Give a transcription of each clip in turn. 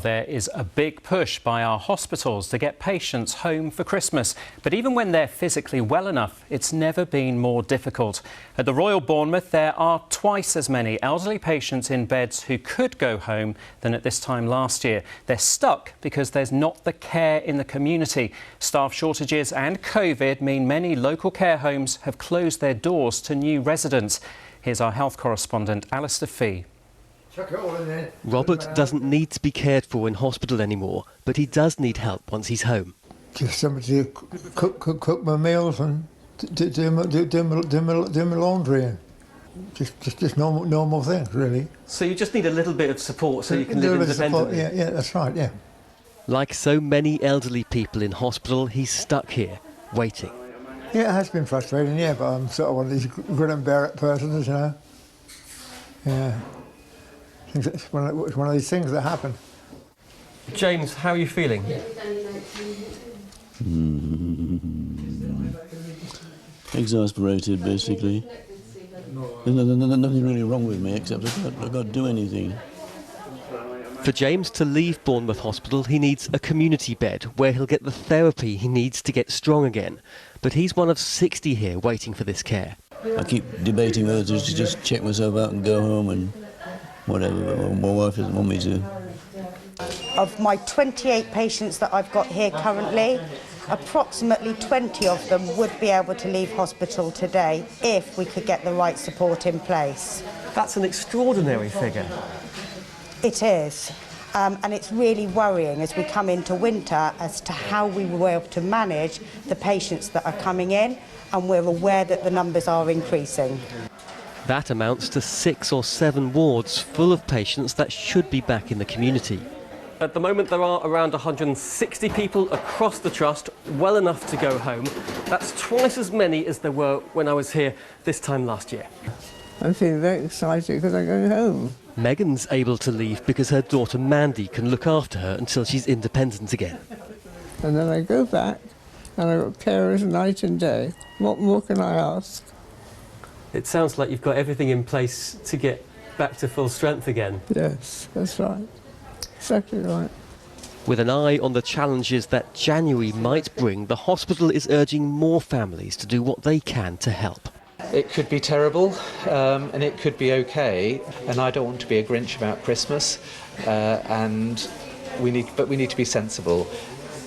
There is a big push by our hospitals to get patients home for Christmas. But even when they're physically well enough, it's never been more difficult. At the Royal Bournemouth, there are twice as many elderly patients in beds who could go home than at this time last year. They're stuck because there's not the care in the community. Staff shortages and COVID mean many local care homes have closed their doors to new residents. Here's our health correspondent, Alastair Fee. Robert doesn't need to be cared for in hospital anymore, but he does need help once he's home. Just somebody to cook my meals and do my laundry and just normal things, really. So you just need a little bit of support so you can live independently? Yeah, that's right, yeah. Like so many elderly people in hospital, he's stuck here, waiting. Yeah, it has been frustrating, yeah, but I'm sort of one of these grin and bear it persons, you know. Yeah. It's one of these things that happen. James, how are you feeling? Exasperated, basically. There's nothing really wrong with me except I've got to do anything. For James to leave Bournemouth Hospital, he needs a community bed where he'll get the therapy he needs to get strong again. But he's one of 60 here waiting for this care. I keep debating whether to just check myself out and go home and whatever, my wife doesn't want me to. Of my 28 patients that I've got here currently, approximately 20 of them would be able to leave hospital today if we could get the right support in place. That's an extraordinary figure. It is. And it's really worrying as we come into winter as to how we will be able to manage the patients that are coming in, and we're aware that the numbers are increasing. That amounts to 6 or 7 wards full of patients that should be back in the community. At the moment there are around 160 people across the trust, well enough to go home. That's twice as many as there were when I was here this time last year. I'm feeling very excited because I'm going home. Megan's able to leave because her daughter Mandy can look after her until she's independent again. And then I go back and I've got carers night and day. What more can I ask? It sounds like you've got everything in place to get back to full strength again. Yes, that's right. Exactly right. With an eye on the challenges that January might bring, the hospital is urging more families to do what they can to help. It could be terrible and it could be okay, and I don't want to be a Grinch about Christmas, but we need to be sensible.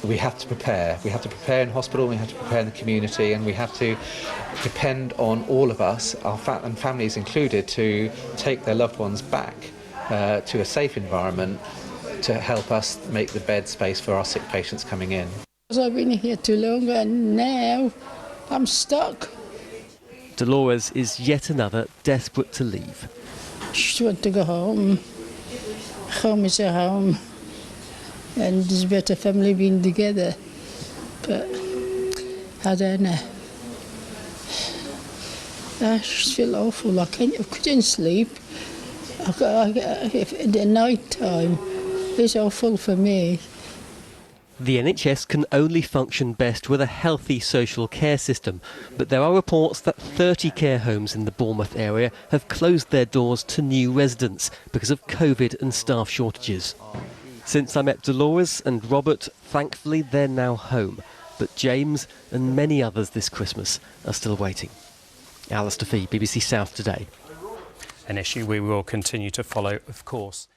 We have to prepare. We have to prepare in hospital, we have to prepare in the community, and we have to depend on all of us, and families included, to take their loved ones back to a safe environment to help us make the bed space for our sick patients coming in. I've been here too long and now I'm stuck. Dolores is yet another desperate to leave. Just want to go home. Home is a home. And there's better family being together, but I don't know. I just feel awful. I couldn't sleep. At the night time, it's awful for me. The NHS can only function best with a healthy social care system, but there are reports that 30 care homes in the Bournemouth area have closed their doors to new residents because of COVID and staff shortages. Since I met Dolores and Robert, thankfully they're now home. But James and many others this Christmas are still waiting. Alastair Fee, BBC South Today. An issue we will continue to follow, of course.